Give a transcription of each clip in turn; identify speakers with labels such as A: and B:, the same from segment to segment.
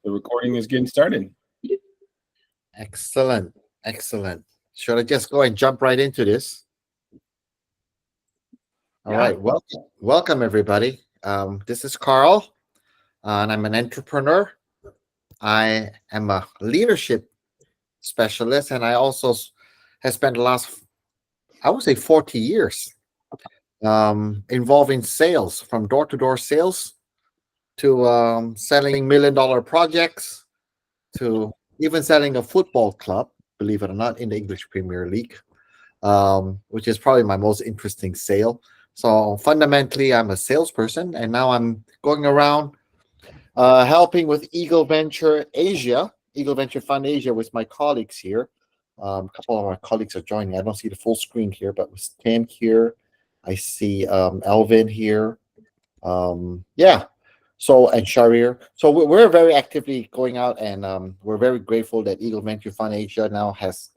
A: The recording is getting started.
B: Excellent. Excellent. Should I just go and jump right into this? All
A: Yeah.
B: right. Welcome everybody. This is Carl, and I'm an entrepreneur. I am a leadership specialist, and I also have spent the last, I would say, 40 years involving sales, from door-to-door sales to selling $1 million projects to even selling a football club, believe it or not, in the English Premier League, which is probably my most interesting sale. So fundamentally, I'm a salesperson, and now I'm going around helping with Eagle Venture Fund Asia, with my colleagues here. A couple of our colleagues are joining. I don't see the full screen here, but with Tim here, I see Elvin here. Yeah. So, and Sharir. So we're very actively going out, and we're very grateful that Eagle Venture Fund Asia now has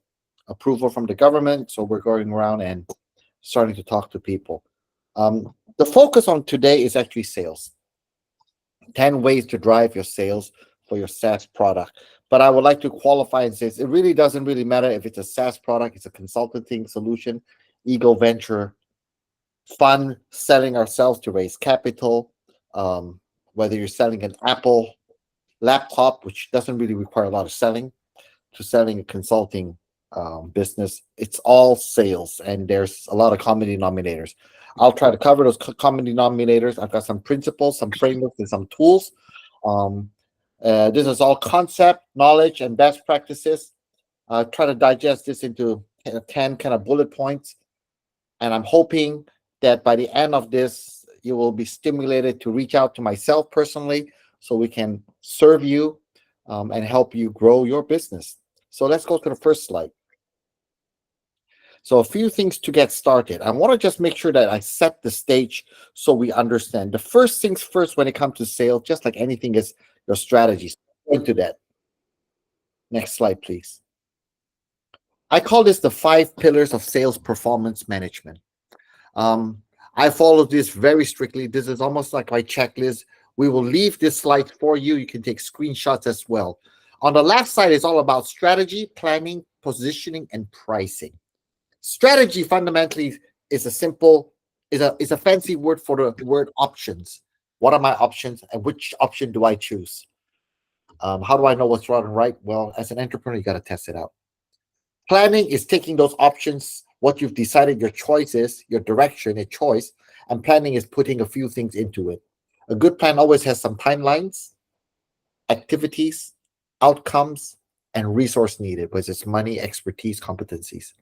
B: approval from the government. So we're going around and starting to talk to people. The focus on today is actually sales. 10 ways to drive your sales for your SaaS product. But I would like to qualify and say it really doesn't really matter if it's a SaaS product, it's a consulting solution. Eagle Venture Fund, selling ourselves to raise capital. Whether you're selling an Apple laptop, which doesn't really require a lot of selling, to selling a consulting business, it's all sales, and there's a lot of common denominators. I'll try to cover those common denominators. I've got some principles, some frameworks, and some tools. This is all concept, knowledge, and best practices. Try to digest this into 10 kind of bullet points, and I'm hoping that by the end of this, you will be stimulated to reach out to myself personally so we can serve you and help you grow your business. So let's go to the first slide. So a few things to get started. I want to just make sure that I set the stage so we understand. The first things first when it comes to sales, just like anything, is your strategy. So into that. Next slide, please. I call this the 5 pillars of sales performance management. I follow this very strictly. This is almost like my checklist. We will leave this slide for you. You can take screenshots as well. On the left side is all about strategy, planning, positioning, and pricing. Strategy fundamentally is a fancy word for the word options. What are my options, and which option do I choose? How do I know what's wrong and right? Well, as an entrepreneur, you got to test it out. Planning is taking those options, what you've decided your choice is, your direction, a choice, and planning is putting a few things into it. A good plan always has some timelines, activities, outcomes, and resource needed, whether it's money, expertise, competencies.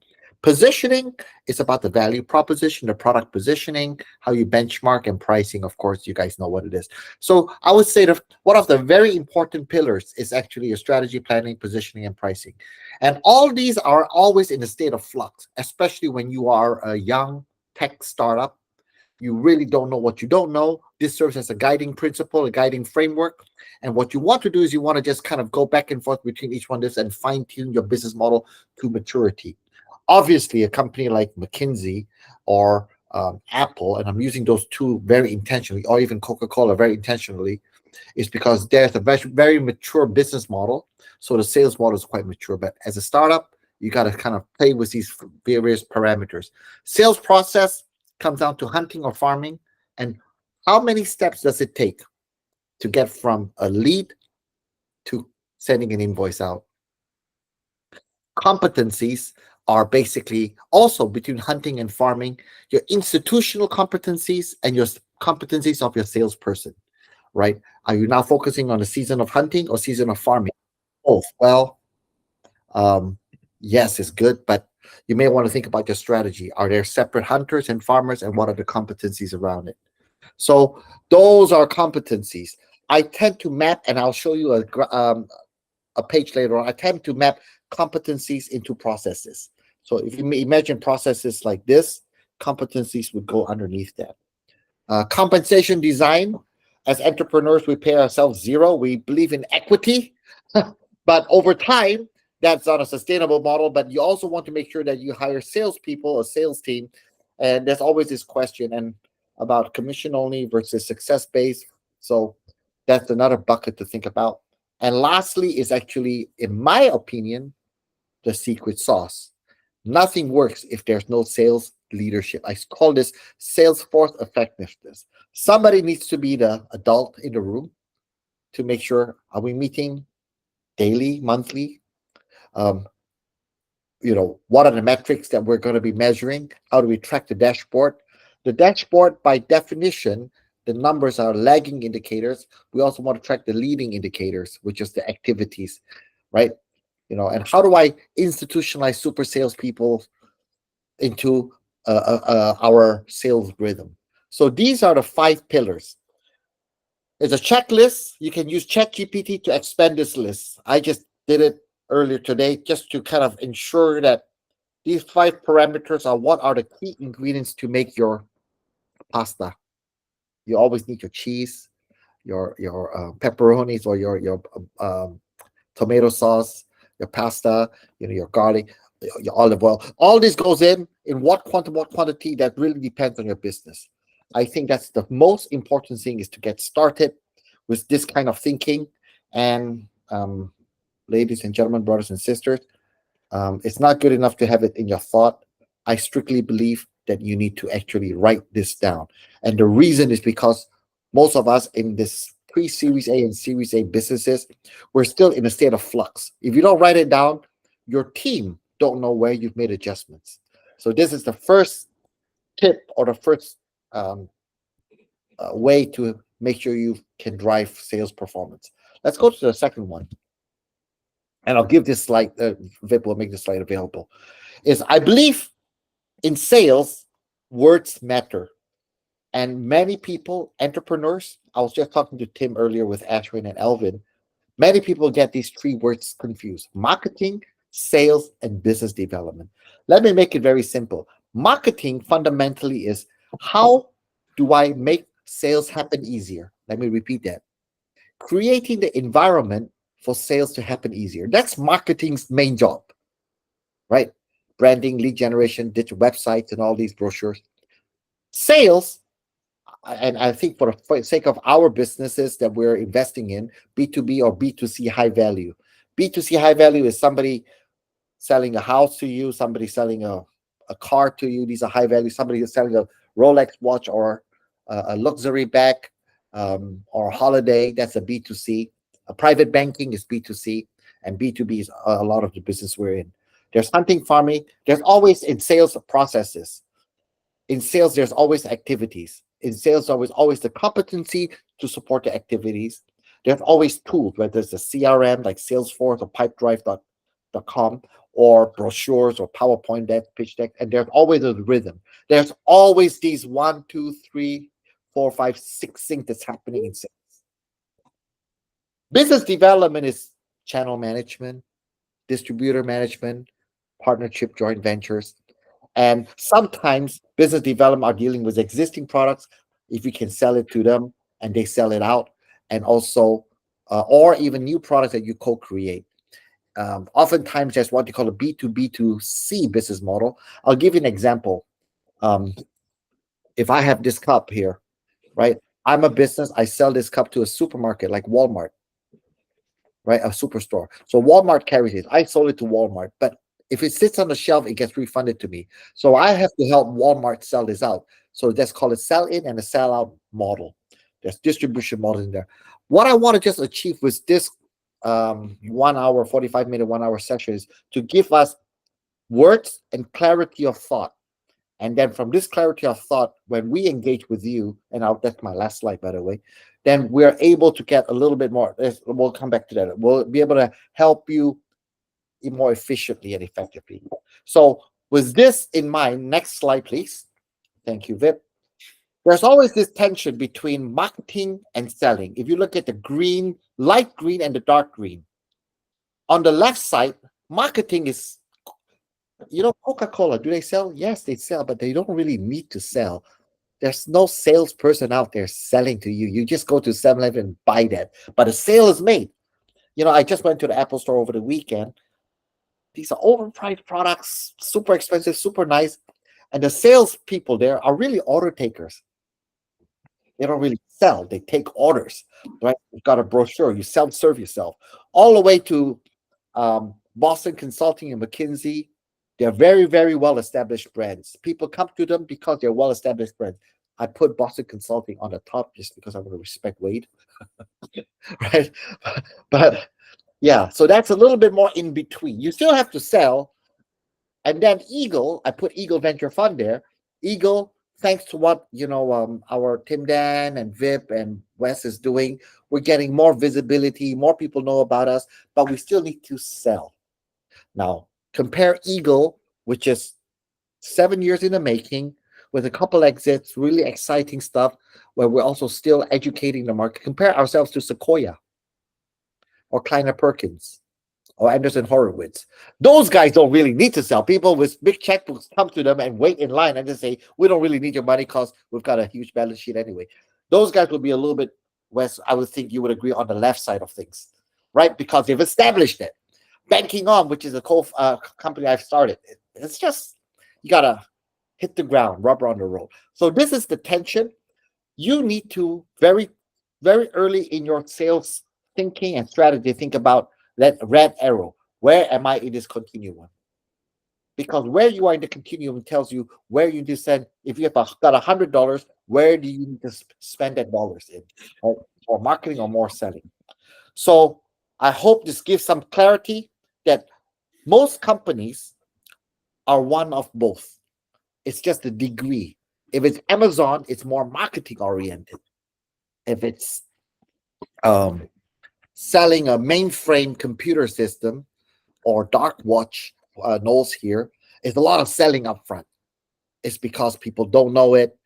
B: Positioning is about the value proposition, the product positioning, how you benchmark, and pricing. Of course, you guys know what it is. So I would say that one of the very important pillars is actually your strategy, planning, positioning, and pricing. And all these are always in a state of flux, especially when you are a young tech startup. You really don't know what you don't know. This serves as a guiding principle, a guiding framework. And what you want to do is you want to just kind of go back and forth between each one of this and fine-tune your business model to maturity. Obviously, a company like McKinsey or Apple, and I'm using those two very intentionally, or even Coca-Cola very intentionally, is because there's a very mature business model. So the sales model is quite mature. But as a startup, you got to kind of play with these various parameters. Sales process comes down to hunting or farming, and how many steps does it take to get from a lead to sending an invoice out? Competencies are basically also between hunting and farming, your institutional competencies and your competencies of your salesperson, right? Are you now focusing on a season of hunting or season of farming? Both. Well, yes, it's good, but you may want to think about your strategy. Are there separate hunters and farmers, and what are the competencies around it? So those are competencies. I tend to map, and I'll show you a page later on. I tend to map competencies into processes. So if you imagine processes like this, competencies would go underneath that. Compensation design. As entrepreneurs, we pay ourselves zero. We believe in equity, but over time, that's not a sustainable model. But you also want to make sure that you hire salespeople, a sales team, and there's always this question and about commission only versus success based. So that's another bucket to think about. And lastly is actually, in my opinion, the secret sauce. Nothing works if there's no sales leadership. I call this sales force effectiveness. Somebody needs to be the adult in the room to make sure, are we meeting daily, monthly? Um, what are the metrics that we're going to be measuring? How do we track the dashboard? The dashboard, by definition, the numbers are lagging indicators. We also want to track the leading indicators, which is the activities, right? And how do I institutionalize super salespeople into our sales rhythm? So these are the 5 pillars. There's a checklist. You can use ChatGPT to expand this list. I just did it earlier today just to kind of ensure that these 5 parameters are what are the key ingredients to make your pasta. You always need your cheese, your pepperonis, or your tomato sauce, your pasta, your garlic, your olive oil. All this goes in what quantum, what quantity, that really depends on your business. I think that's the most important thing, is to get started with this kind of thinking. And ladies and gentlemen, brothers and sisters, it's not good enough to have it in your thought. I strictly believe that you need to actually write this down. And the reason is because most of us in this pre-Series A and Series A businesses, we're still in a state of flux. If you don't write it down, your team don't know where you've made adjustments. So this is the first tip, or the first way to make sure you can drive sales performance. Let's go to the second one. And I'll give this slide, Vip will make this slide available, is I believe in sales, words matter. And many people, entrepreneurs, I was just talking to Tim earlier with Ashwin and Elvin, many people get these 3 words confused: marketing, sales, and business development. Let me make it very simple. Marketing fundamentally is, how do I make sales happen easier? Let me repeat that. Creating the environment for sales to happen easier. That's marketing's main job, right? Branding, lead generation, digital websites, and all these brochures. Sales, and I think for the sake of our businesses that we're investing in, B2B or B2C high value. B2C high value is somebody selling a house to you, somebody selling a car to you. These are high value. Somebody is selling a Rolex watch, or a luxury bag, or a holiday. That's a B2C. A private banking is B2C, and B2B is a lot of the business we're in. There's hunting, farming. There's always, in sales, processes. In sales, there's always activities. In sales, there's always the competency to support the activities. There's always tools, whether it's a CRM like Salesforce or pipedrive.com, or brochures or PowerPoint deck, pitch deck, and there's always a rhythm. There's always these 1, 2, 3, 4, 5, 6 things that's happening in sales. Business development is channel management, distributor management, partnership, joint ventures. And sometimes business development are dealing with existing products, if you can sell it to them and they sell it out, and also, or even new products that you co-create. Oftentimes, there's what you call a B2B2C business model. I'll give you an example. If I have this cup here, right? I'm a business, I sell this cup to a supermarket like Walmart, right? A superstore. So Walmart carries it. I sold it to Walmart, but if it sits on the shelf, it gets refunded to me. So I have to help Walmart sell this out. So let's call it sell in and a sell out model. There's distribution models in there. What I want to just achieve with this 1 hour, 45-minute, 1 hour session is to give us words and clarity of thought. And then from this clarity of thought, when we engage with you, and that's my last slide, by the way, then we're able to get a little bit more. We'll come back to that. We'll be able to help you more efficiently and effectively. So with this in mind, next slide, please. Thank you, Vip. There's always this tension between marketing and selling. If you look at the green, light green, and the dark green, on the left side, marketing is, Coca-Cola, do they sell? Yes, they sell, but they don't really need to sell. There's no salesperson out there selling to you. You just go to 7-Eleven and buy that. But a sale is made. I just went to the Apple store over the weekend. These are overpriced products, super expensive, super nice. And the sales people there are really order takers. They don't really sell, they take orders, right? You've got a brochure, you self-serve yourself, all the way to Boston Consulting and McKinsey. They're very, very well-established brands. People come to them because they're well-established brands. I put Boston Consulting on the top just because I want to respect Wade, right? But yeah, so that's a little bit more in between. You still have to sell. And then Eagle, I put Eagle Venture Fund there. Eagle, thanks to what our Tim Dan and Vip and Wes is doing, we're getting more visibility, more people know about us, but we still need to sell. Now, compare Eagle, which is 7 years in the making, with a couple exits, really exciting stuff, where we're also still educating the market. Compare ourselves to Sequoia or Kleiner Perkins or Anderson Horowitz. Those guys don't really need to sell. People with big checkbooks come to them and wait in line and just say, we don't really need your money because we've got a huge balance sheet anyway. Those guys will be a little bit, Wes, I would think you would agree, on the left side of things, right? Because they've established it. Banking On, which is a company I've started, it's just, you got to hit the ground, rubber on the road. So this is the tension. You need to very, very early in your sales thinking and strategy, think about that red arrow. Where am I in this continuum? Because where you are in the continuum tells you where you need to send. If you have got $100, where do you need to spend that dollars in, or marketing or more selling? So I hope this gives some clarity that most companies are one of both. It's just the degree. If it's Amazon, it's more marketing oriented. If it's selling a mainframe computer system or dark watch, Knowles here, is a lot of selling up front. It's because people don't know it.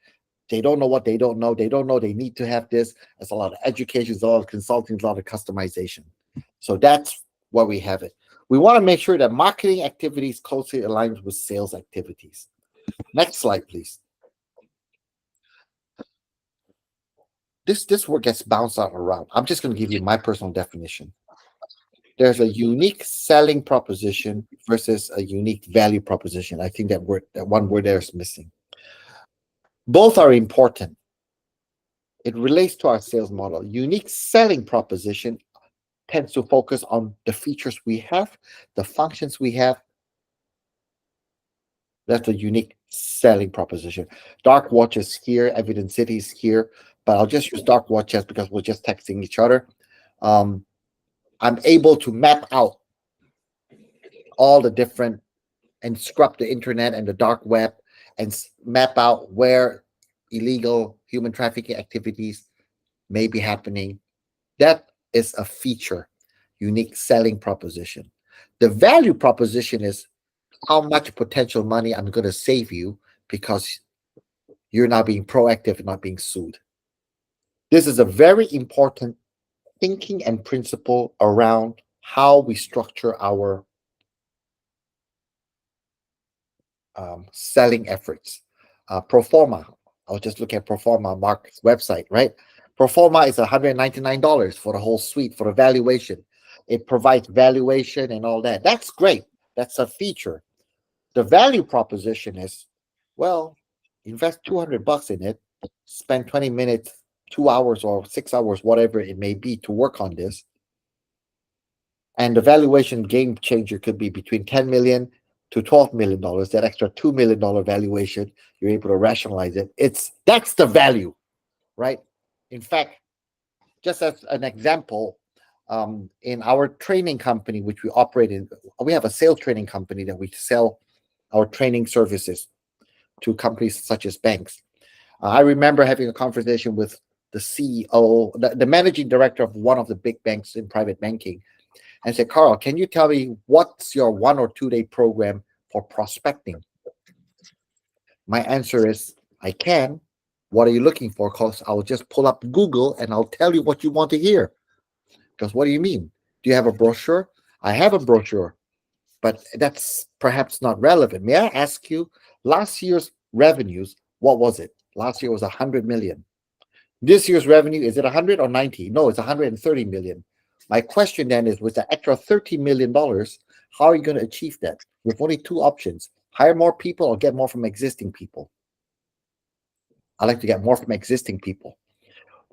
B: They don't know what they don't know. They don't know they need to have this. There's a lot of education, there's a lot of consulting, a lot of customization. So that's where we have it. We want to make sure that marketing activities closely aligns with sales activities. Next slide, please. This word gets bounced out around. I'm just going to give you my personal definition. There's a unique selling proposition versus a unique value proposition. I think that one word there is missing. Both are important. It relates to our sales model. Unique selling proposition tends to focus on the features we have, the functions we have. That's a unique selling proposition. Dark watches here, Evidence City is here, but I'll just use dark watches because we're just texting each other. I'm able to map out all the different and scrub the internet and the dark web and map out where illegal human trafficking activities may be happening. That is a feature, unique selling proposition. The value proposition is how much potential money I'm going to save you because you're not being proactive and not being sued. This is a very important thinking and principle around how we structure our selling efforts. Proforma, I'll just look at Proforma, Mark's website, right? Proforma is $199 for the whole suite for the valuation. It provides valuation and all that. That's great. That's a feature. The value proposition is, well, invest $200 in it, spend 20 minutes, 2 hours or 6 hours, whatever it may be, to work on this. And the valuation game changer could be between $10 million to $12 million. That extra $2 million valuation, you're able to rationalize it. That's the value, right? In fact, just as an example, in our training company, which we operate in, we have a sales training company that we sell our training services to companies such as banks. I remember having a conversation with the CEO, the managing director of one of the big banks in private banking, and said, Carl, can you tell me what's your 1 or 2 day program for prospecting? My answer is, I can. What are you looking for? Because I'll just pull up Google and I'll tell you what you want to hear. Because what do you mean? Do you have a brochure? I have a brochure, but that's perhaps not relevant. May I ask you, last year's revenues, what was it? Last year was 100 million. This year's revenue, is it 100 or 90? No, it's 130 million. My question then is, with the extra $30 million, how are you going to achieve that? You have only 2 options: hire more people or get more from existing people. I like to get more from existing people.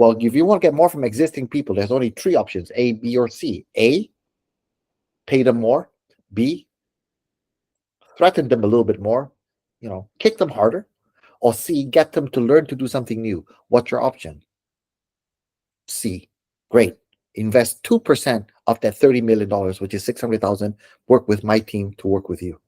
B: Well, if you want to get more from existing people, there's only three options: A, B, or C. A, pay them more. B, threaten them a little bit more, kick them harder. Or C, get them to learn to do something new. What's your option? C. Great. Invest 2% of that $30 million, which is 600,000, work with my team to work with you.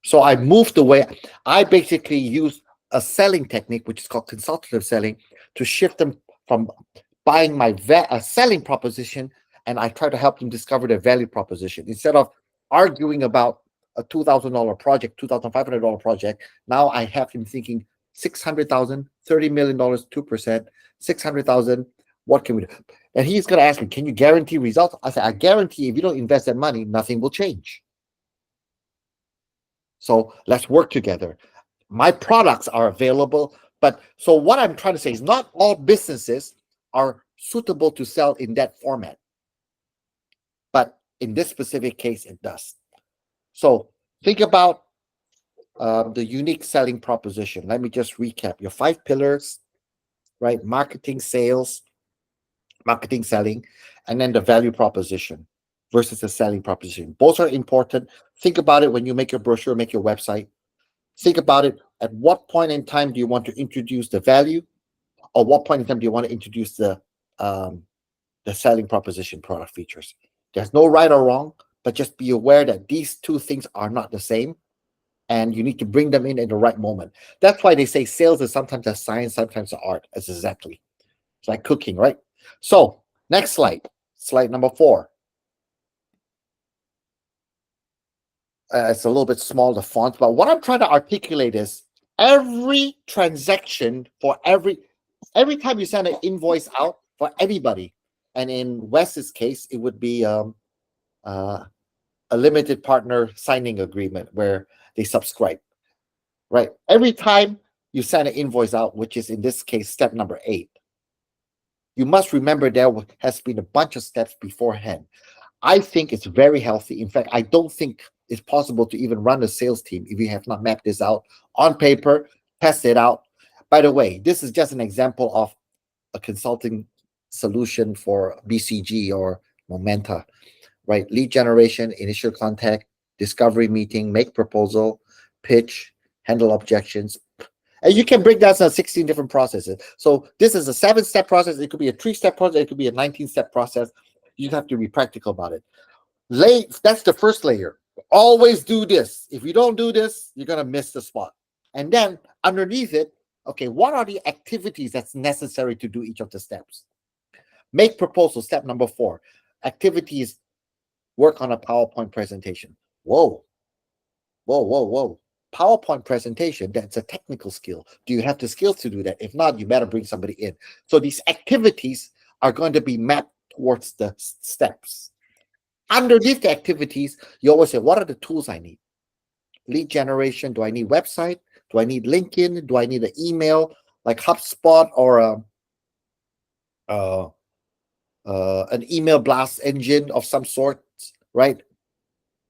B: So I moved away. I basically use a selling technique, which is called consultative selling, to shift them from buying my selling proposition, and I try to help them discover their value proposition. Instead of arguing about a $2,000 project, $2,500 project, now I have him thinking 600,000, $30 million, 2%, 600,000. What can we do? And he's going to ask me, can you guarantee results? I say, I guarantee if you don't invest that money, nothing will change. So let's work together. My products are available, but so what I'm trying to say is not all businesses are suitable to sell in that format. But in this specific case, it does. So think about the unique selling proposition. Let me just recap your 5 pillars, right? Marketing, sales, marketing, selling, and then the value proposition versus the selling proposition. Both are important. Think about it when you make your brochure, make your website. Think about it. At what point in time do you want to introduce the value? Or what point in time do you want to introduce the selling proposition, product features? There's no right or wrong, but just be aware that these two things are not the same, and you need to bring them in the right moment. That's why they say sales is sometimes a science, sometimes an art. It's exactly. It's like cooking, right? So next slide number 4. It's a little bit small, the font, but what I'm trying to articulate is every transaction for every time you send an invoice out for anybody, and in Wes's case, it would be a limited partner signing agreement where they subscribe, right? Every time you send an invoice out, which is in this case step number 8, you must remember there has been a bunch of steps beforehand. I think it's very healthy. In fact, I don't think it's possible to even run a sales team if you have not mapped this out on paper, test it out. By the way, this is just an example of a consulting solution for BCG or Momenta, right? Lead generation, initial contact, discovery meeting, make proposal, pitch, handle objections. And you can break down 16 different processes. So this is a 7-step process. It could be a 3-step process. It could be a 19-step process. You have to be practical about it. That's the first layer. Always do this. If you don't do this, you're going to miss the spot. And then underneath it, okay, what are the activities that's necessary to do each of the steps? Make proposal, step number 4. Activities, work on a PowerPoint presentation. Whoa. PowerPoint presentation, that's a technical skill. Do you have the skills to do that? If not, you better bring somebody in. So these activities are going to be mapped towards the steps. Underneath the activities, you always say, what are the tools I need? Lead generation, do I need website? Do I need LinkedIn? Do I need an email like HubSpot or an email blast engine of some sort, right?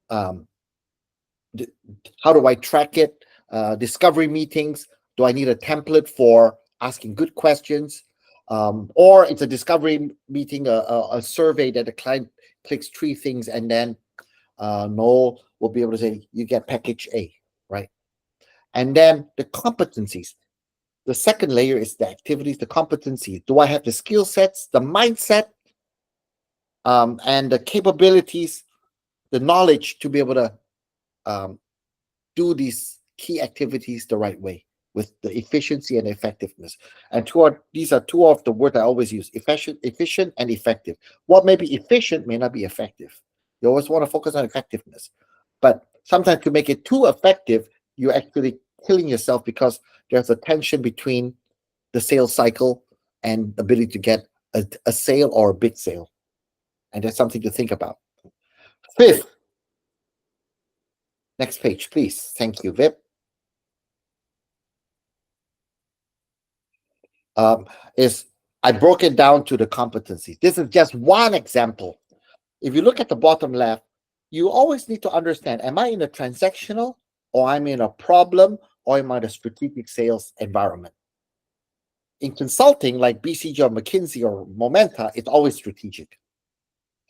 B: How do I track it? Discovery meetings. Do I need a template for asking good questions? Or it's a discovery meeting, a survey that the client clicks 3 things, and then Noel will be able to say, you get package A, right? And then the competencies. The second layer is the activities, the competencies. Do I have the skill sets, the mindset, and the capabilities, the knowledge to be able to do these key activities the right way with the efficiency and effectiveness? And these are 2 of the words I always use: efficient and effective. What may be efficient may not be effective. You always want to focus on effectiveness. But sometimes to make it too effective, you're actually killing yourself, because there's a tension between the sales cycle and ability to get a sale or a big sale. And that's something to think about. 5th, next page, please. Thank you, Vip. Is I broke it down to the competencies. This is just one example. If you look at the bottom left, you always need to understand, am I in a transactional, or I'm in a problem, or am I in a strategic sales environment? In consulting, like BCG or McKinsey or Momenta, it's always strategic.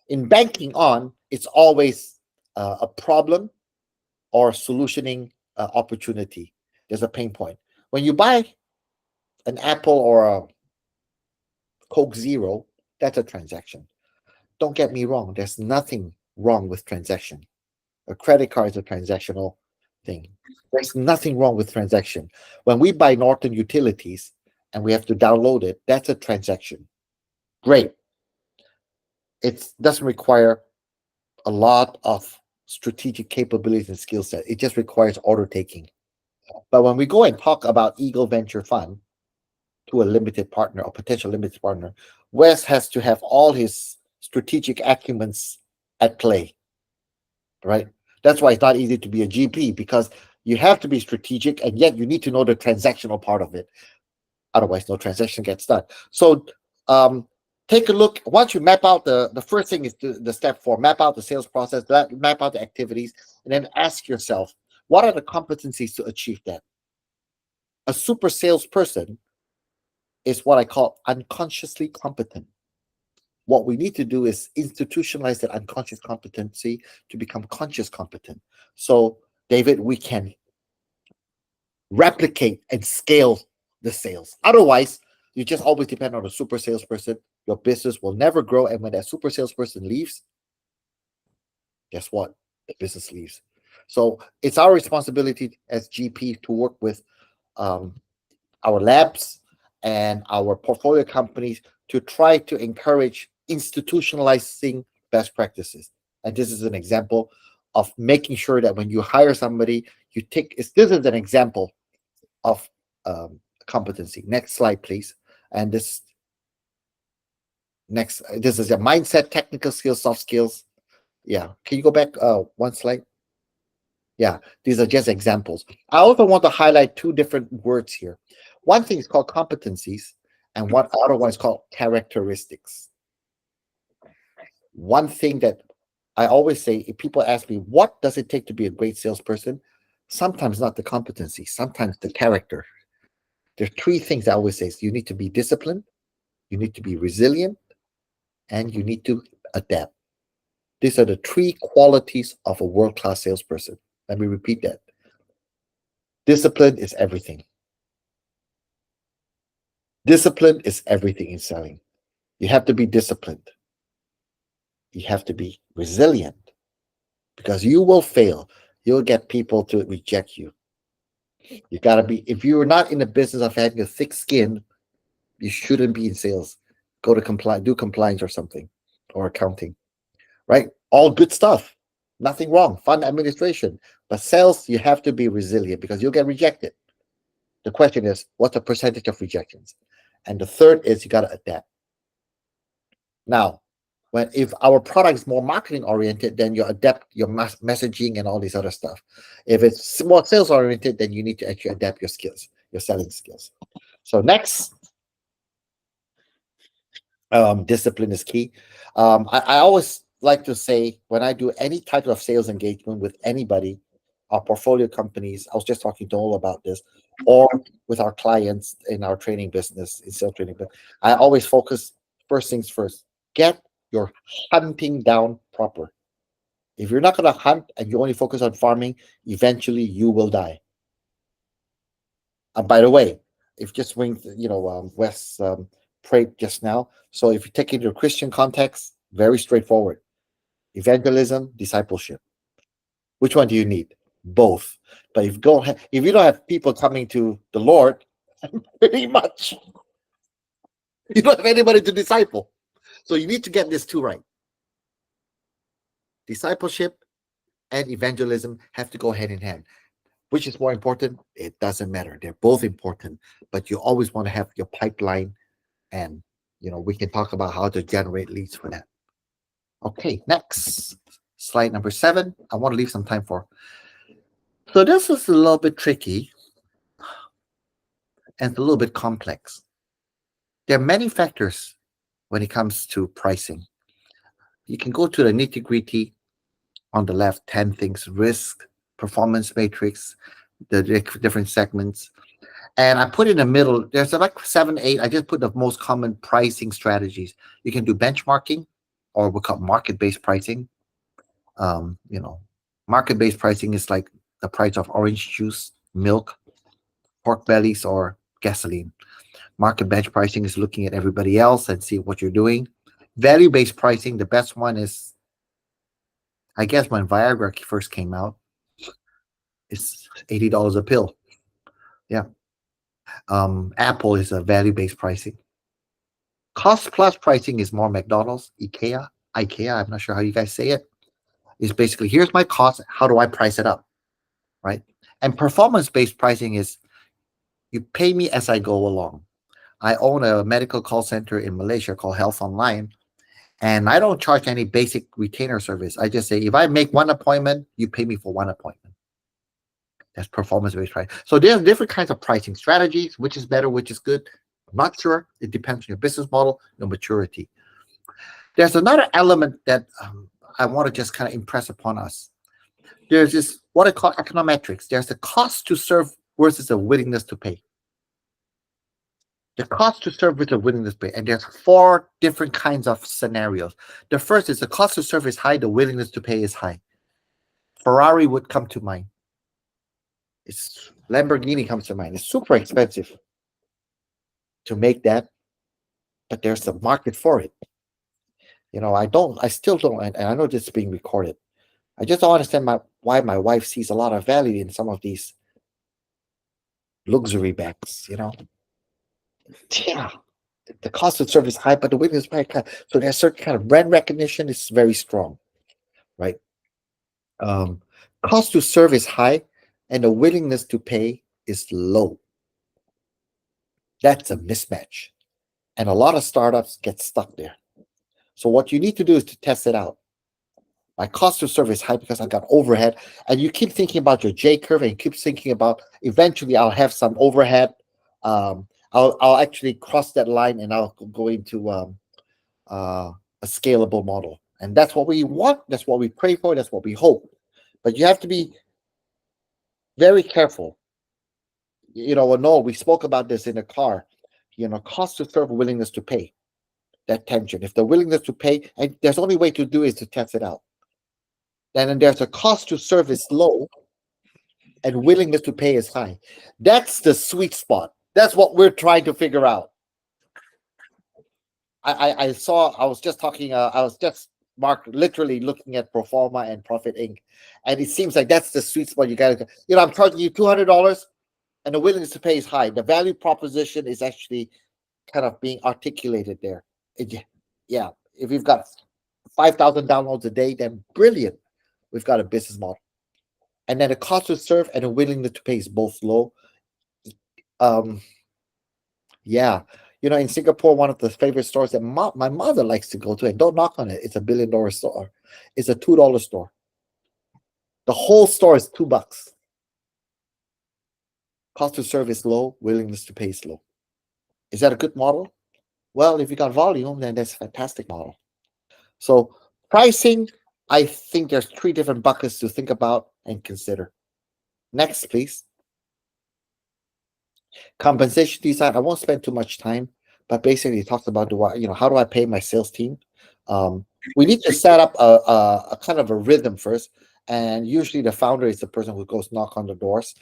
B: In banking it's always a problem or solutioning opportunity. There's a pain point. When you buy an Apple or a Coke Zero, that's a transaction. Don't get me wrong, there's nothing wrong with transaction. A credit card is a transactional thing. There's nothing wrong with transaction. When we buy Norton Utilities and we have to download it, that's a transaction. Great. It doesn't require a lot of strategic capabilities and skill set. It just requires order taking. But when we go and talk about Eagle Venture Fund to a limited partner or potential limited partner, Wes has to have all his strategic acumens at play, right? That's why it's not easy to be a GP, because you have to be strategic and yet you need to know the transactional part of it. Otherwise, no transaction gets done. So take a look. Once you map out the first thing is the step 4, map out the sales process, map out the activities, and then ask yourself, what are the competencies to achieve that? A super salesperson is what I call unconsciously competent. What we need to do is institutionalize that unconscious competency to become conscious competent. So, David, we can replicate and scale the sales. Otherwise, you just always depend on a super salesperson. Your business will never grow. And when that super salesperson leaves, guess what? The business leaves. So it's our responsibility as GP to work with our labs and our portfolio companies to try to encourage institutionalizing best practices. And this is an example of making sure that when you hire somebody, you take, this is an example of competency. Next slide, please. And this is a mindset, technical skills, soft skills. Yeah. Can you go back one slide? Yeah, these are just examples. I also want to highlight 2 different words here. One thing is called competencies, and one other one is called characteristics. One thing that I always say, if people ask me, what does it take to be a great salesperson? Sometimes not the competency, sometimes the character. There are 3 things I always say. So you need to be disciplined, you need to be resilient, and you need to adapt. These are the 3 qualities of a world-class salesperson. Let me repeat that. Discipline is everything. Discipline is everything in selling. You have to be disciplined. You have to be resilient, because you will fail. You'll get people to reject you. You got to be, if you're not in the business of having a thick skin, you shouldn't be in sales. Go to do compliance or something, or accounting, right? All good stuff. Nothing wrong. Fund administration. But sales, you have to be resilient, because you'll get rejected. The question is, what's the percentage of rejections? And the third is you got to adapt. Now, if our product is more marketing oriented, then you adapt your messaging and all this other stuff. If it's more sales oriented, then you need to actually adapt your skills, your selling skills. So next, discipline is key. I always like to say, when I do any type of sales engagement with anybody, our portfolio companies, I was just talking to all about this, or with our clients in our training business, in sales training, but I always focus, first things first, get your hunting down proper. If you're not going to hunt and you only focus on farming, eventually you will die. And by the way, if just Wes prayed just now. So if you take it into a Christian context, very straightforward. Evangelism, discipleship. Which one do you need? Both. But if you don't have people coming to the Lord, pretty much, you don't have anybody to disciple. So you need to get this 2 right. Discipleship and evangelism have to go hand in hand. Which is more important? It doesn't matter. They're both important, but you always want to have your pipeline, and we can talk about how to generate leads for that. Okay, next slide, number 7. I want to leave some time for. So this is a little bit tricky and a little bit complex. There are many factors when it comes to pricing. You can go to the nitty-gritty on the left, 10 things: risk, performance matrix, the different segments. And I put in the middle, there's like seven, eight. I just put the most common pricing strategies. You can do benchmarking, or we call market-based pricing. You know, market-based pricing is like the price of orange juice, milk, pork bellies, or gasoline. Market bench pricing is looking at everybody else and see what you're doing. Value-based pricing, the best one is, I guess, when Viagra first came out, it's $80 a pill. Yeah. Apple is a value-based pricing. Cost plus pricing is more McDonald's, IKEA. I'm not sure how you guys say it. Is basically, here's my cost. How do I price it up? Right. And performance-based pricing is, you pay me as I go along. I own a medical call center in Malaysia called Health Online, and I don't charge any basic retainer service. I just say, if I make one appointment, you pay me for one appointment. That's performance-based pricing. So there's different kinds of pricing strategies, which is better, which is good. I'm not sure. It depends on your business model, your maturity. There's another element that I want to just kind of impress upon us. There's this, what I call econometrics. There's the cost to serve versus the willingness to pay. The cost to serve with the willingness to pay. And there's four different kinds of scenarios. The first is the cost to serve is high, the willingness to pay is high. Ferrari would come to mind. It's Lamborghini comes to mind. It's super expensive to make that, but there's a market for it. I still don't, and I know this is being recorded. I just don't understand why my wife sees a lot of value in some of these luxury bags, Yeah, the cost of service is high, but the willingness to pay. So there's certain kind of brand recognition is very strong, right? Cost to serve is high, and the willingness to pay is low. That's a mismatch, and a lot of startups get stuck there. So what you need to do is to test it out. My cost to serve is high because I got overhead, and you keep thinking about your J curve, and you keep thinking about eventually I'll have some overhead. I'll actually cross that line, and I'll go into a scalable model, and that's what we want. That's what we pray for. That's what we hope. But you have to be very careful. No, we spoke about this in the car. Cost to serve, willingness to pay. That tension. If the willingness to pay, and there's only way to do is to test it out. Then there's a cost to serve is low, and willingness to pay is high. That's the sweet spot. That's what we're trying to figure out. I was just Mark, literally looking at Proforma and Profit Inc. And it seems like that's the sweet spot. You got to, I'm charging you $200, and the willingness to pay is high. The value proposition is actually kind of being articulated there. Yeah, if we've got 5,000 downloads a day, then brilliant. We've got a business model. And then the cost to serve and the willingness to pay is both low. Yeah. In Singapore, one of the favorite stores that my mother likes to go to, and don't knock on it, it's a $1 billion store. It's a $2 store. The whole store is $2. Cost to serve is low, willingness to pay is low. Is that a good model? Well, if you got volume, then that's a fantastic model. So pricing, I think there's 3 different buckets to think about and consider. Next, please. Compensation design. I won't spend too much time, but basically it talks about how do I pay my sales team? We need to set up a kind of a rhythm first, and usually the founder is the person who goes knock on the doors,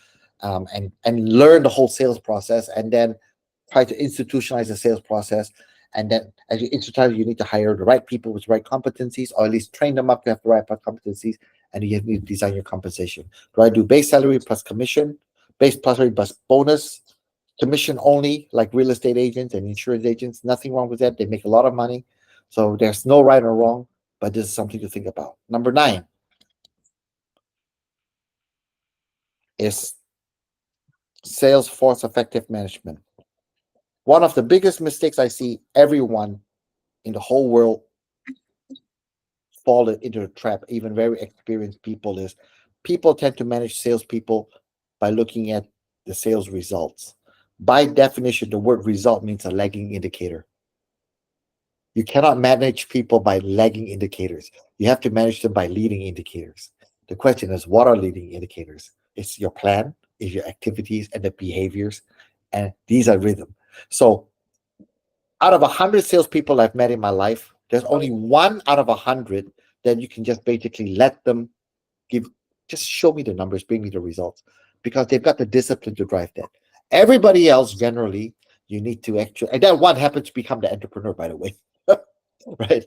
B: and learn the whole sales process, and then try to institutionalize the sales process. And then as you institutionalize, you need to hire the right people with the right competencies, or at least train them up to have the right competencies, and you need to design your compensation. Do I do base salary plus commission, base salary plus bonus, commission only, like real estate agents and insurance agents? Nothing wrong with that. They make a lot of money. So there's no right or wrong, but this is something to think about. Number 9 is sales force effective management. One of the biggest mistakes I see everyone in the whole world fall into the trap, even very experienced people, is people tend to manage salespeople by looking at the sales results. By definition, the word result means a lagging indicator. You cannot manage people by lagging indicators. You have to manage them by leading indicators. The question is, what are leading indicators? It's your plan, it's your activities and the behaviors, And these are rhythm. So out of 100 salespeople I've met in my life, there's only one out of 100 that you can just basically let them give, just show me the numbers, bring me the results, because they've got the discipline to drive that. Everybody else, generally, you need to actually, and that one happens to become the entrepreneur, by the way, right?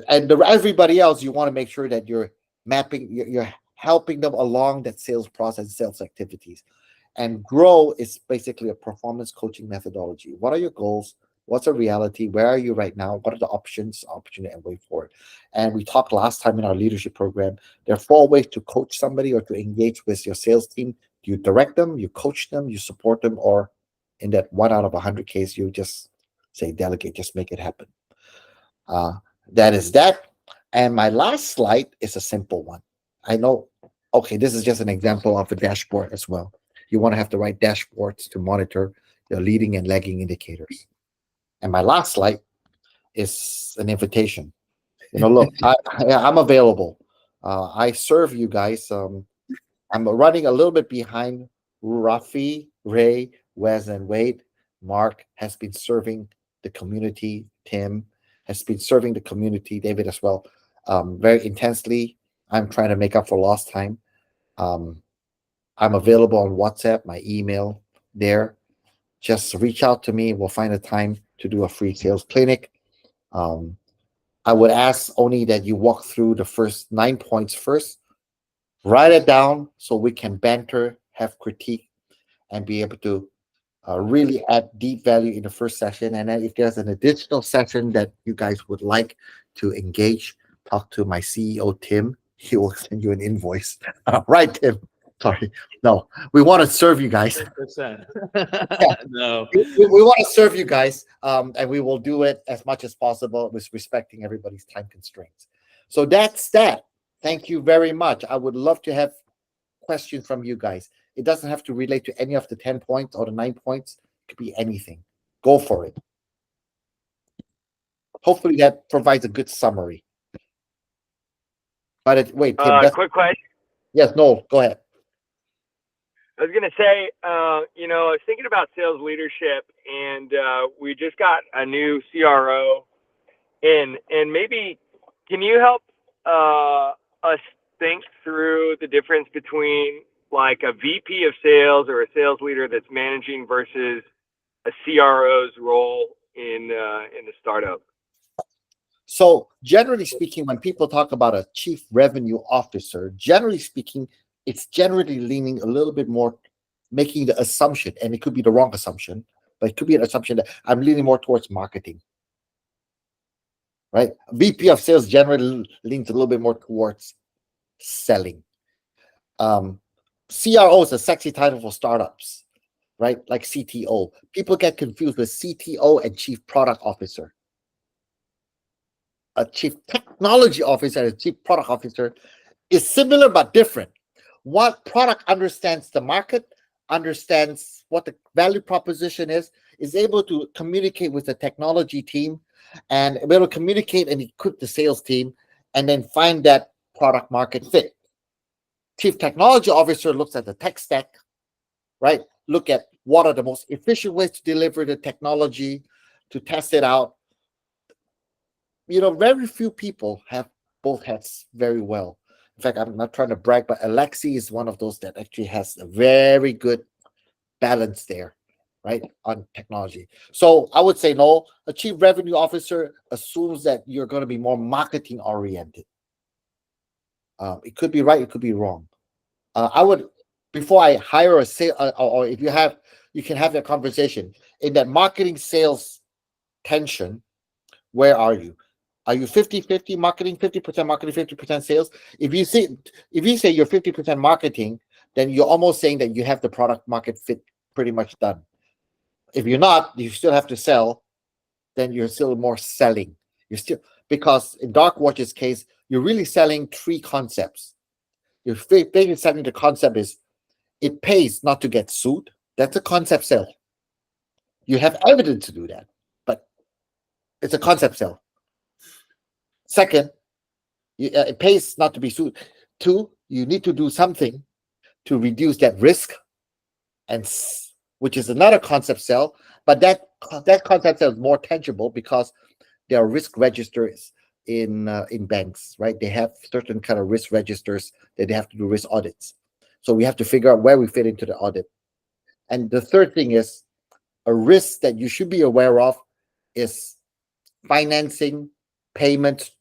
B: Everybody else, you want to make sure that you're mapping, you're helping them along that sales process, sales activities. And grow is basically a performance coaching methodology. What are your goals? What's a reality? Where are you right now? What are the options, opportunity, and way forward? And we talked last time in our leadership program. There are 4 ways to coach somebody or to engage with your sales team. You direct them, you coach them, you support them, or in that 1 out of 100 case, you just say delegate, just make it happen. Uh, that is that. And my last slide is a simple one. I know, okay, this is just an example of a dashboard as well. You want to have the right dashboards to monitor your leading and lagging indicators. And my last slide is an invitation. Look, I'm available. I serve you guys. I'm running a little bit behind. Rafi, Ray, Wes, and Wade. Mark has been serving the community. Tim has been serving the community. David as well, very intensely. I'm trying to make up for lost time. Um, I'm available on WhatsApp, my email there. Just reach out to me. We'll find a time to do a free sales clinic. Um, I would ask only that you walk through the first 9 points first, write it down so we can banter, have critique, and be able to really add deep value in the first session. And then if there's an additional session that you guys would like to engage, talk to my CEO, Tim. He will send you an invoice. Right, Tim? Sorry. No, we want to serve you guys.
A: 100%.
B: Yeah.
A: No.
B: We want to serve you guys, and we will do it as much as possible with respecting everybody's time constraints. So that's that. Thank you very much. I would love to have questions from you guys. It doesn't have to relate to any of the 10 points or the 9 points. It could be anything. Go for it. Hopefully that provides a good summary. But wait, Tim.
C: Quick question.
B: Yes, no, go ahead.
C: I was going to say, I was thinking about sales leadership, and we just got a new CRO in, and maybe can you help us think through the difference between like a VP of sales or a sales leader that's managing versus a CRO's role in the startup?
B: So generally speaking, when people talk about a chief revenue officer, generally speaking, it's generally leaning a little bit more, making the assumption, and it could be the wrong assumption, but it could be an assumption that I'm leaning more towards marketing, right? VP of sales generally leans a little bit more towards selling. CRO is a sexy title for startups, right? Like CTO. People get confused with CTO and chief product officer. A chief technology officer and a chief product officer is similar but different. What product understands the market, understands what the value proposition is able to communicate with the technology team and be able to communicate and equip the sales team and then find that product market fit. Chief technology officer looks at the tech stack, right? Look at what are the most efficient ways to deliver the technology, to test it out. Very few people have both hats very well. In fact, I'm not trying to brag, but Alexi is one of those that actually has a very good balance there, right, on technology. So I would say no, a chief revenue officer assumes that you're going to be more marketing oriented. It could be right, it could be wrong. I would, before I hire a sales, or if you can have that conversation in that marketing sales tension. Where are you? Are you 50-50 marketing, 50% marketing, 50% sales? If you say you're 50% marketing, then you're almost saying that you have the product market fit pretty much done. If you're not, you still have to sell, then you're still more selling. Because in Darkwatch's case, you're really selling 3 concepts. You're basically selling the concept is it pays not to get sued. That's a concept sale. You have evidence to do that, but it's a concept sale. Second, it pays not to be sued. 2, you need to do something to reduce that risk and which is another concept sale, but that concept sale is more tangible because there are risk registers in banks, right? They have certain kind of risk registers that they have to do risk audits. So we have to figure out where we fit into the audit. And the third thing is a risk that you should be aware of is financing, payment,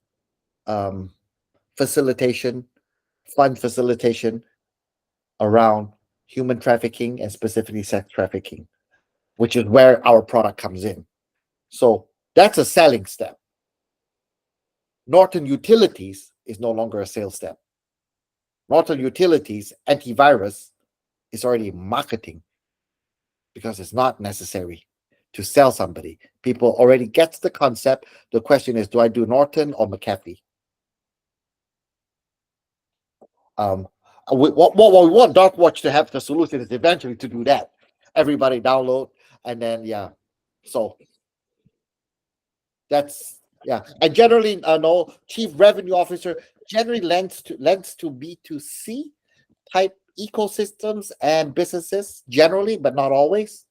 B: um, facilitation, fund facilitation around human trafficking and specifically sex trafficking, which is where our product comes in. So that's a selling step. Norton Utilities is no longer a sales step. Norton Utilities antivirus is already marketing because it's not necessary to sell somebody. People already get the concept. The question is, do I do Norton or McAfee? What we want Darkwatch to have the solution is eventually to do that. Everybody download, and then so that's And generally, no, chief revenue officer generally lends to B2C type ecosystems and businesses generally, but not always.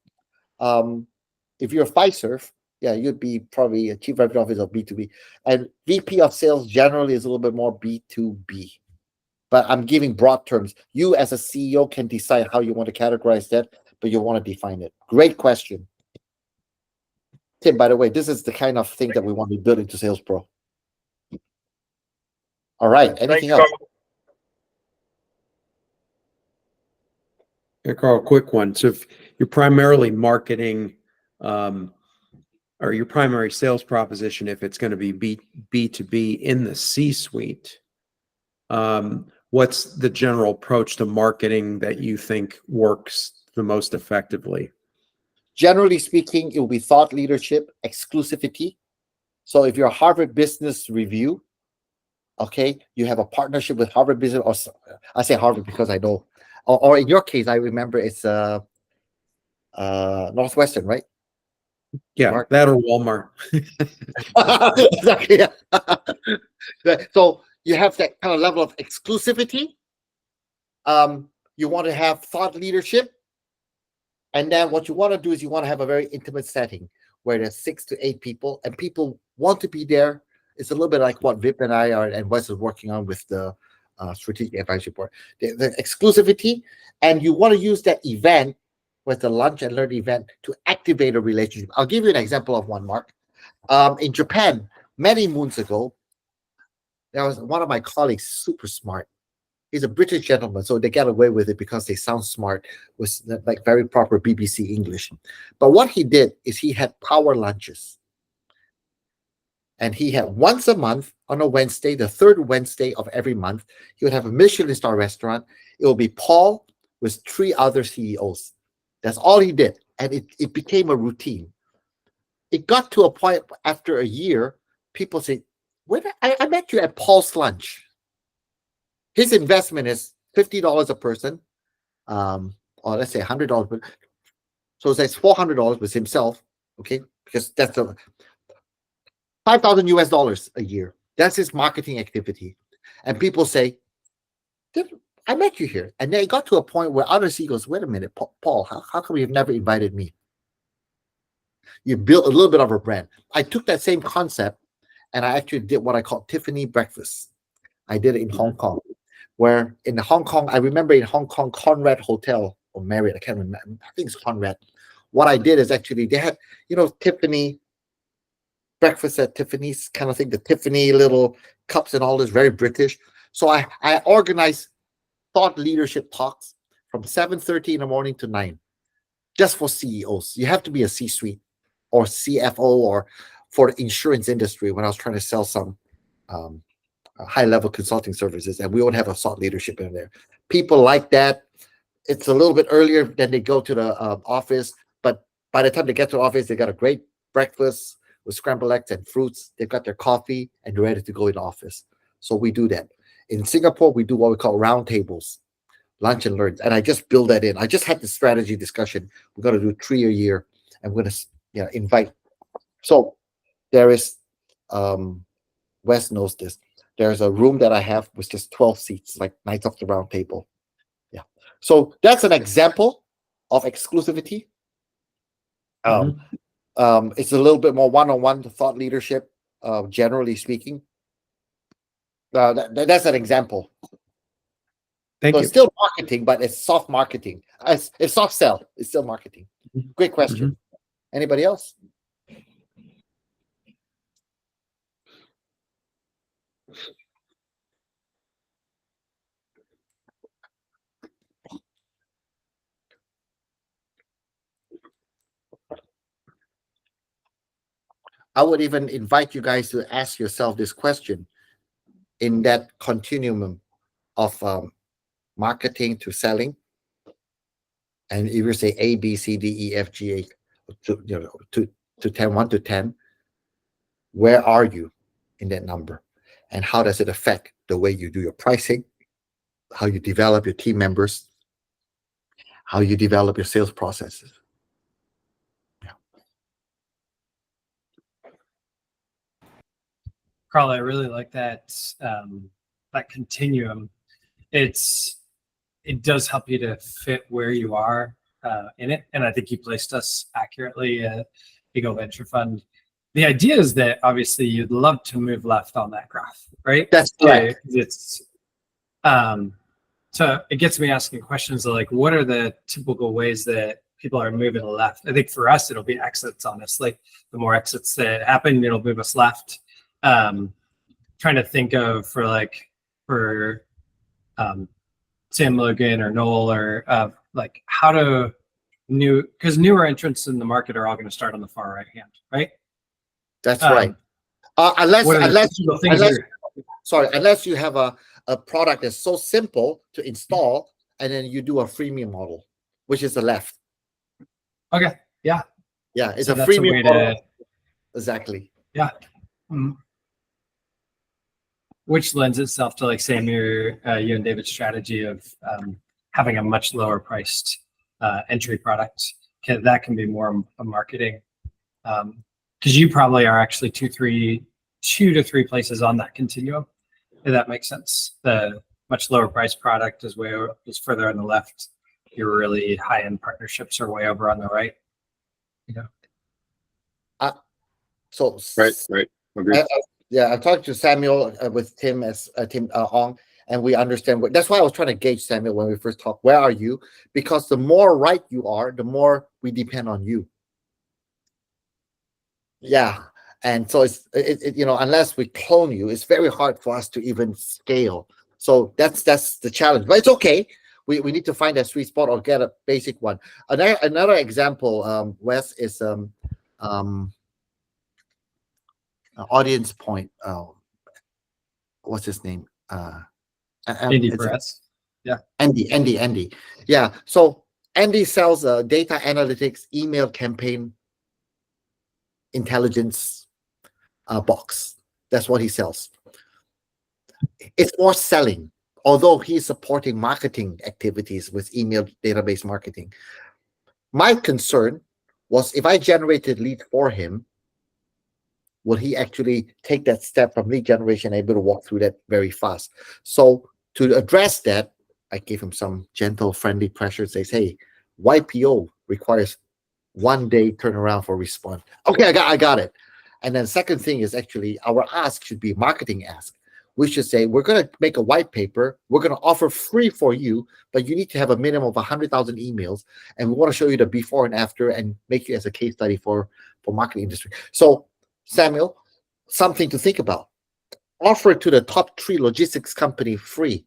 B: If you're a Fiserv, you'd be probably a chief revenue officer of B2B, and VP of sales generally is a little bit more B2B. But I'm giving broad terms. You as a CEO can decide how you want to categorize that, but you want to define it. Great question. Tim, by the way, this is the kind of thing that we want to build into Sales Pro. All right. Anything else?
A: Yeah, Carl, quick one. So if you're primarily marketing or your primary sales proposition, if it's going to be B2B in the C-suite, what's the general approach to marketing that you think works the most effectively?
B: Generally speaking, it will be thought leadership, exclusivity. So if you're a Harvard Business Review, okay, you have a partnership with Harvard Business, or I say Harvard because I know, or in your case, I remember it's Northwestern, right?
A: Yeah,
B: Mark?
A: that or Walmart.
B: Exactly. So you have that kind of level of exclusivity. You want to have thought leadership. And then what you want to do is you want to have a very intimate setting where there's 6 to 8 people and people want to be there. It's a little bit like what Vip and I are and Wes is working on with the Strategic Advisory Board. The exclusivity, and you want to use that event with the lunch and learn event to activate a relationship. I'll give you an example of one, Mark. In Japan, many moons ago, there was one of my colleagues, super smart. He's a British gentleman, so they get away with it because they sound smart with like very proper BBC English. But what he did is he had power lunches. And he had once a month on a Wednesday, the third Wednesday of every month, he would have a Michelin star restaurant. It will be Paul with 3 other CEOs. That's all he did. And it became a routine. It got to a point after a year, people say, I met you at Paul's lunch. His investment is $50 a person, or let's say $100. So it's $400 with himself, okay? Because that's $5,000 US a year. That's his marketing activity. And people say, I met you here. And then it got to a point where other CEOs, wait a minute, Paul, how come you've never invited me? You built a little bit of a brand. I took that same concept and I actually did what I call Tiffany breakfast. I did it in Hong Kong, where in Hong Kong, I remember in Hong Kong, Conrad Hotel or Marriott, I can't remember. I think it's Conrad. What I did is actually they had, Tiffany breakfast at Tiffany's kind of thing, the Tiffany little cups and all this, very British. So I organized thought leadership talks from 7:30 in the morning to 9, just for CEOs. You have to be a C-suite or CFO or for the insurance industry when I was trying to sell some high-level consulting services, and we would have a thought leadership in there. People like that. It's a little bit earlier than they go to the office, but by the time they get to the office, they got a great breakfast with scrambled eggs and fruits. They've got their coffee and they're ready to go in the office. So we do that. In Singapore, we do what we call round tables, lunch and learns. And I just build that in. I just had the strategy discussion. We're going to do 3 a year, and we're going to invite. So there is, Wes knows this. There's a room that I have with just 12 seats, like Knights of the Round Table. Yeah. So that's an example of exclusivity. It's a little bit more one-on-one thought leadership, generally speaking. That's an example.
A: Thank
B: So
A: you.
B: it's still marketing, but it's soft marketing. It's soft sell. It's still marketing. Great question. Anybody else? I would even invite you guys to ask yourself this question in that continuum of marketing to selling. And if you say A, B, C, D, E, F, G, A, to 10, 1 to 10, where are you in that number? And how does it affect the way you do your pricing, how you develop your team members, how you develop your sales processes?
D: Carl, I really like that that continuum. It does help you to fit where you are in it, and I think you placed us accurately at Eagle Venture Fund. The idea is that obviously you'd love to move left on that graph, right?
B: That's right.
D: It's so it gets me asking questions like, what are the typical ways that people are moving left? I think for us, it'll be exits, honestly. The more exits that happen, it'll move us left. Trying to think of for Sam Logan or Noel or like how to because newer entrants in the market are all going to start on the far right hand, right?
B: That's right. Unless you have a product that's so simple to install, and then you do a freemium model, which is the left.
D: Okay. Yeah.
B: Yeah, it's
D: So
B: a
D: that's a
B: freemium
D: way
B: model.
D: to,
B: Exactly.
D: yeah. Which lends itself to like Sam, you and David's strategy of having a much lower priced entry product. That can be more a marketing. Because you probably are actually two to three places on that continuum. If that makes sense. The much lower price product is further on the left. Your really high end partnerships are way over on the right. You know.
B: So
E: right. Agreed.
B: I talked to Samuel with Tim Tim Ong, and we understand that's why I was trying to gauge Samuel when we first talked. Where are you? Because the more right you are, the more we depend on you. Yeah, and so it's unless we clone you, it's very hard for us to even scale. So that's the challenge, but it's okay. We need to find that sweet spot or get a basic one. Another example, Wes, is Audience Point. What's his name?
D: Andy Press. Yeah.
B: Andy. Yeah. So Andy sells data analytics, email campaign intelligence box. That's what he sells. It's more selling, although he's supporting marketing activities with email database marketing. My concern was if I generated lead for him, will he actually take that step from lead generation and able to walk through that very fast? So to address that, I gave him some gentle, friendly pressure. Says, hey, YPO requires 1 day turnaround for response. Okay, I got it. And then second thing is actually our ask should be marketing ask. We should say, we're going to make a white paper. We're going to offer free for you, but you need to have a minimum of 100,000 emails. And we want to show you the before and after and make it as a case study for marketing industry. So Samuel, something to think about. Offer it to the top 3 logistics company free.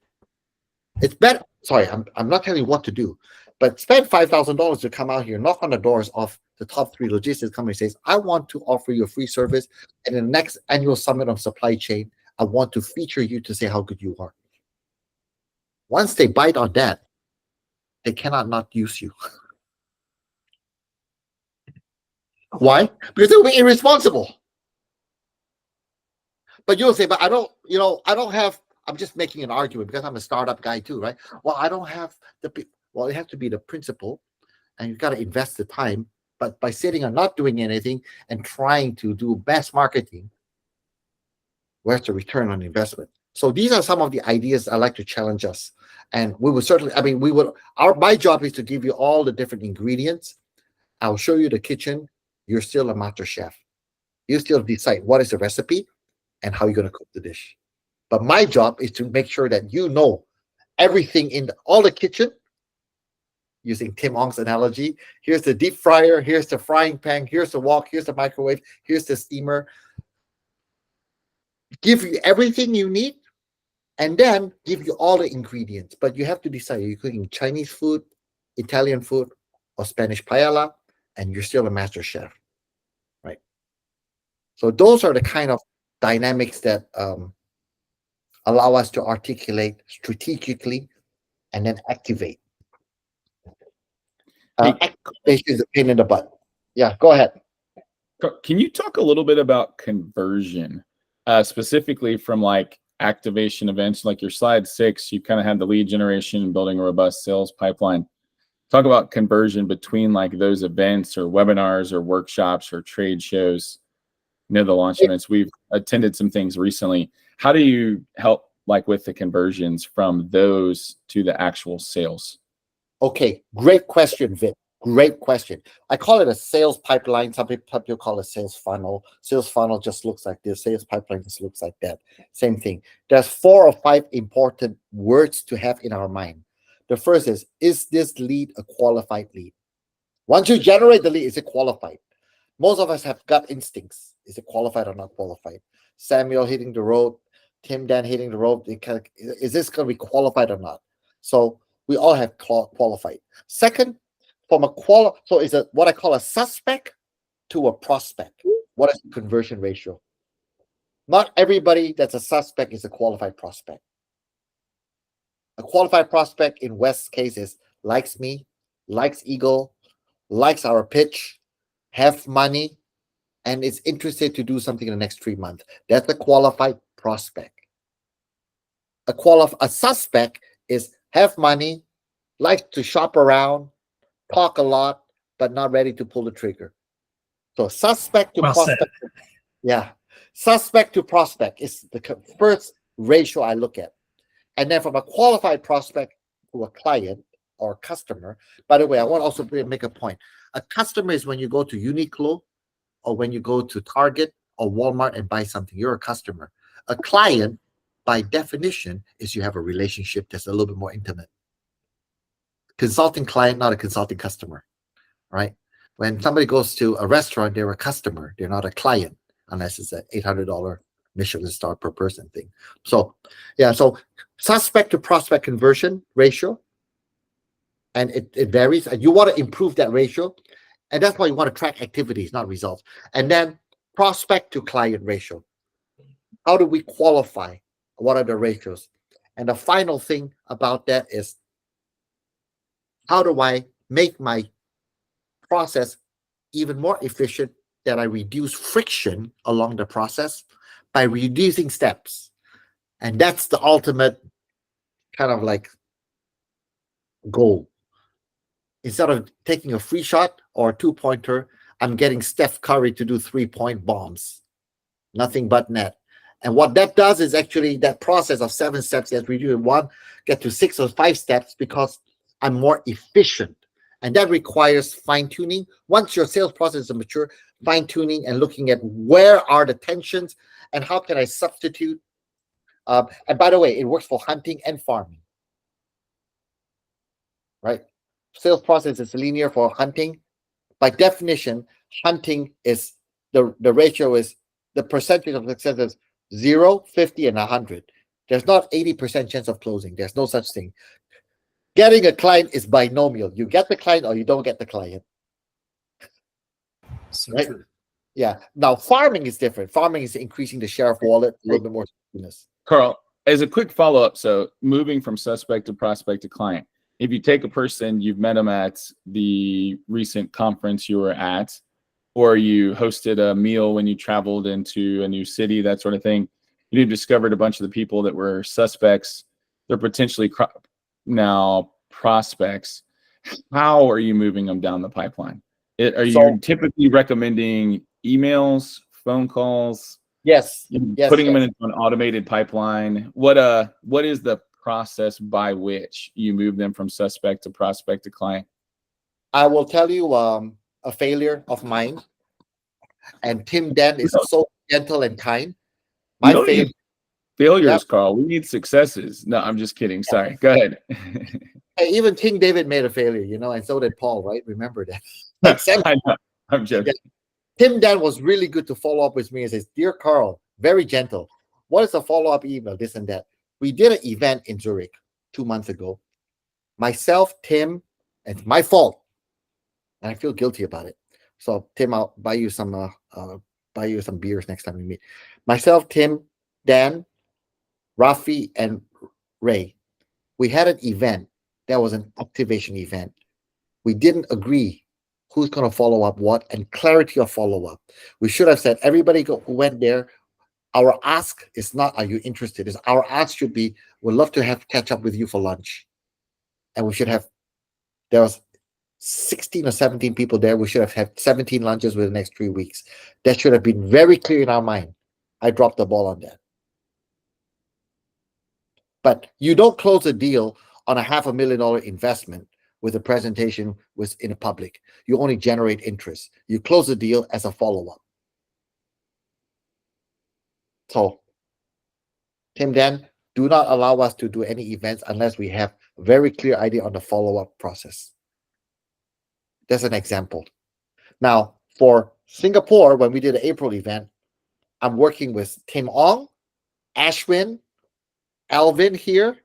B: It's better. Sorry, I'm not telling you what to do, but spend $5,000 to come out here, knock on the doors of the top 3 logistics companies. Says, I want to offer you a free service, and in the next annual summit on supply chain, I want to feature you to say how good you are. Once they bite on that, they cannot not use you. Why? Because they'll be irresponsible. But you'll say, but I don't have, I'm just making an argument because I'm a startup guy too, right? Well, I don't have well, it has to be the principle, and you've got to invest the time. But by sitting and not doing anything and trying to do mass marketing, where's the return on investment? So these are some of the ideas I like to challenge us. And we will certainly, my job is to give you all the different ingredients. I'll show you the kitchen. You're still a master chef. You still decide what is the recipe and how you're going to cook the dish. But my job is to make sure that you know everything in all the kitchen. Using Tim Ong's analogy, here's the deep fryer, here's the frying pan, here's the wok, here's the microwave, here's the steamer. Give you everything you need, and then give you all the ingredients. But you have to decide, are you cooking Chinese food, Italian food, or Spanish paella, and you're still a master chef, right? So those are the kind of dynamics that allow us to articulate strategically and then activate. Activation is a pain in the butt. Yeah, go ahead.
E: Can you talk a little bit about conversion, specifically from like activation events, like your slide 6, you kind of had the lead generation and building a robust sales pipeline. Talk about conversion between like those events or webinars or workshops or trade shows. You know, the launch events. We've attended some things recently. How do you help like with the conversions from those to the actual sales?
B: Okay, great question, Vic. Great question. I call it a sales pipeline. Some people call it sales funnel. Sales funnel just looks like this. Sales pipeline just looks like that. Same thing. There's 4 or 5 important words to have in our mind. The first is this lead a qualified lead? Once you generate the lead, is it qualified? Most of us have gut instincts. Is it qualified or not qualified? Samuel hitting the road, Tim Dan hitting the road. Is this going to be qualified or not? So we all have qualified. Second, from a so is it what I call a suspect to a prospect? What is the conversion ratio? Not everybody that's a suspect is a qualified prospect. A qualified prospect in West's case is likes me, likes Eagle, likes our pitch, have money, and is interested to do something in the next 3 months. That's a qualified prospect. A suspect is have money, like to shop around, talk a lot, but not ready to pull the trigger. So suspect to prospect. Yeah. Suspect to prospect is the first ratio I look at. And then from a qualified prospect to a client or customer, by the way, I want to also make a point. A customer is when you go to Uniqlo or when you go to Target or Walmart and buy something, you're a customer. A client, by definition, is you have a relationship that's a little bit more intimate. Consulting client, not a consulting customer, right? When somebody goes to a restaurant, they're a customer. They're not a client, unless it's an $800 Michelin star per person thing. So, yeah, so suspect to prospect conversion ratio, and it varies. And you want to improve that ratio, and that's why you want to track activities, not results. And then prospect to client ratio. How do we qualify? What are the ratios? And the final thing about that is, how do I make my process even more efficient, that I reduce friction along the process by reducing steps? And that's the ultimate kind of like goal. Instead of taking a free shot or a 2-pointer, I'm getting Steph Curry to do 3-point bombs. Nothing but net. And what that does is actually that process of 7 steps gets reduced 1, get to 6 or 5 steps, because I'm more efficient. And that requires fine-tuning. Once your sales process is mature, fine-tuning and looking at where are the tensions and how can I substitute. And by the way, it works for hunting and farming, right? Sales process is linear for hunting. By definition, hunting is the ratio is the percentage of success is 0, 50, and 100. There's not 80% chance of closing. There's no such thing. Getting a client is binomial. You get the client or you don't get the client.
D: So
B: right?
D: true.
B: Yeah. Now, farming is different. Farming is increasing the share of wallet, a little bit more stickiness.
E: Carl, as a quick follow-up, so moving from suspect to prospect to client, if you take a person, you've met them at the recent conference you were at, or you hosted a meal when you traveled into a new city, that sort of thing, you've discovered a bunch of the people that were suspects, they're potentially now prospects. How are you moving them down the pipeline? Are you typically recommending emails, phone calls?
B: Yes.
E: Putting them into an automated pipeline. What is the process by which you move them from suspect to prospect to client?
B: I will tell you, a failure of mine, and Tim Dan is so gentle and kind.
E: We
B: My
E: don't
B: failure.
E: need failures,
B: Yep.
E: Carl. We need successes. No, I'm just kidding. Sorry. Go ahead.
B: Hey, even King David made a failure, and so did Paul, right? Remember that.
E: I know. I'm joking.
B: Tim Dan was really good to follow up with me and says, "Dear Carl, very gentle. What is a follow-up email? This and that." We did an event in Zurich 2 months ago. Myself, Tim, and it's my fault. And I feel guilty about it. So Tim, I'll buy you some beers next time we meet. Myself, Tim, Dan, Rafi, and Ray. We had an event that was an activation event. We didn't agree who's going to follow up what and clarity of follow-up. We should have said, everybody who went there, our ask is not, are you interested? Our ask should be, we'd love to catch up with you for lunch. And we should have, there was 16 or 17 people there. We should have had 17 lunches within the next 3 weeks. That should have been very clear in our mind. I dropped the ball on that. But you don't close a deal on a $500,000 investment with a presentation in the public. You only generate interest. You close the deal as a follow-up. So, Tim Dan, do not allow us to do any events unless we have a very clear idea on the follow-up process. That's an example. Now, for Singapore, when we did the April event, I'm working with Tim Ong, Ashwin, Alvin here,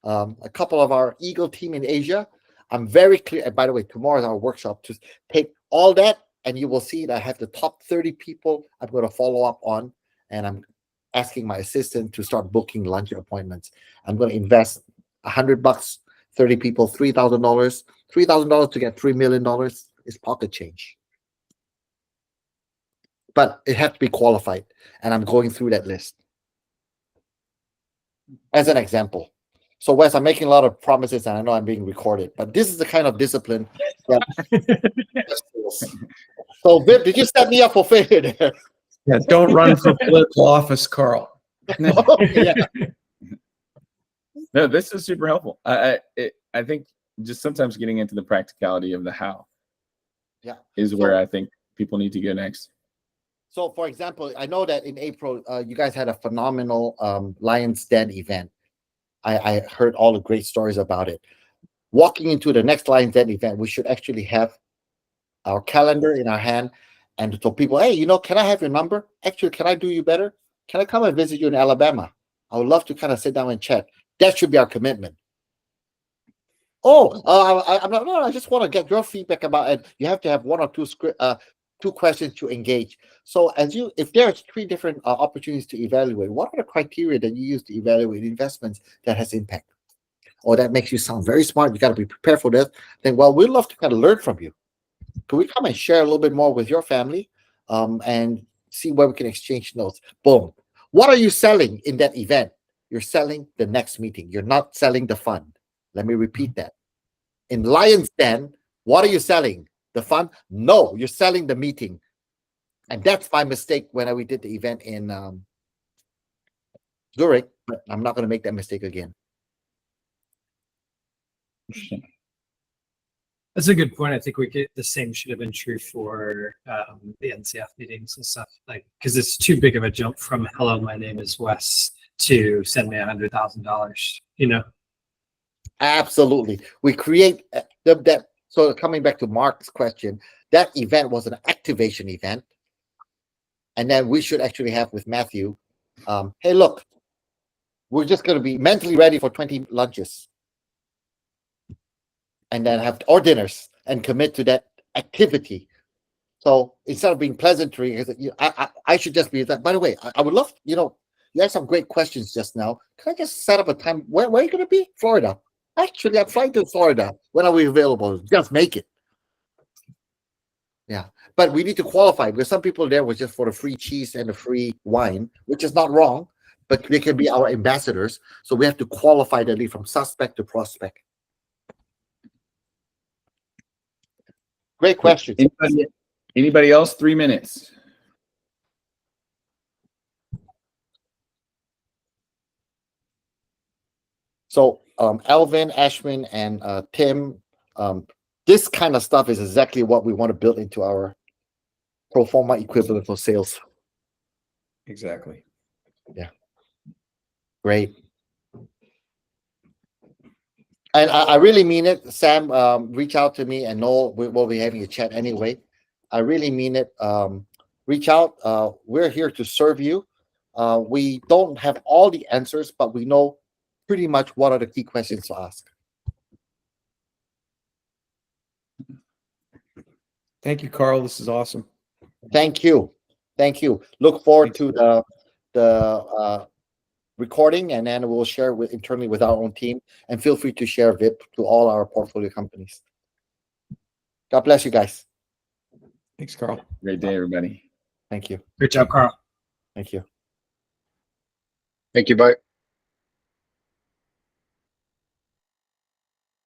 B: a couple of our Eagle team in Asia. I'm very clear. And by the way, tomorrow is our workshop to take all that, and you will see that I have the top 30 people I'm going to follow up on, and I'm asking my assistant to start booking lunch appointments. I'm going to invest $100, 30 people, $3,000. $3,000 to get $3 million is pocket change. But it has to be qualified, and I'm going through that list. As an example. So, Wes, I'm making a lot of promises, and I know I'm being recorded, but this is the kind of discipline that So, Vip, did you set me up for failure there?
A: Yeah, don't run for political office, Carl.
B: Yeah.
E: No, this is super helpful. I think just sometimes getting into the practicality of the how is where I think people need to go next.
B: So, for example, I know that in April, you guys had a phenomenal Lions Den event. I heard all the great stories about it. Walking into the next Lions Den event, we should actually have our calendar in our hand and tell people, hey, can I have your number? Actually, can I do you better? Can I come and visit you in Alabama? I would love to kind of sit down and chat. That should be our commitment. I just want to get your feedback about it. You have to have one or two questions to engage. So if there's 3 different opportunities to evaluate, what are the criteria that you use to evaluate investments that has impact? Or that makes you sound very smart, you got to be prepared for this. Then, we'd love to kind of learn from you. Can we come and share a little bit more with your family and see where we can exchange notes? Boom. What are you selling in that event? You're selling the next meeting. You're not selling the fund. Let me repeat that. In Lions Den, what are you selling? The fund? No, you're selling the meeting. And that's my mistake when we did the event in Zurich, but I'm not going to make that mistake again.
E: Interesting.
D: That's a good point. I think the same should have been true for the NCF meetings and stuff, because it's too big of a jump from "Hello, my name is Wes" to "Send me $100,000."
B: Absolutely. We create that. So coming back to Mark's question, that event was an activation event. And then we should actually have with Matthew, hey, look, we're just going to be mentally ready for 20 lunches. And then or dinners and commit to that activity. So instead of being pleasantry, I should just be that. By the way, I would love, you had some great questions just now. Can I just set up a time? Where are you going to be? Florida. Actually, I'm flying to Florida. When are we available? Just make it. Yeah. But we need to qualify because some people there was just for the free cheese and the free wine, which is not wrong, but they can be our ambassadors. So we have to qualify the lead from suspect to prospect. Great question.
E: Anybody else? 3 minutes.
B: So Alvin, Ashwin, and Tim, this kind of stuff is exactly what we want to build into our pro forma equivalent for sales.
A: Exactly.
B: Great. And I really mean it. Sam, reach out to me, and Noel, we'll be having a chat anyway. I really mean it. Reach out. We're here to serve you. We don't have all the answers, but we know pretty much what are the key questions to ask.
A: Thank you, Carl. This is awesome.
B: Thank you. Thank you. Look forward
A: Thanks.
B: to the recording, and then we'll share internally with our own team. And feel free to share VIP to all our portfolio companies. God bless you guys.
A: Thanks, Carl.
E: Great day, everybody.
B: Thank you.
D: Great job, Carl.
B: Thank you.
F: Thank you. Bye.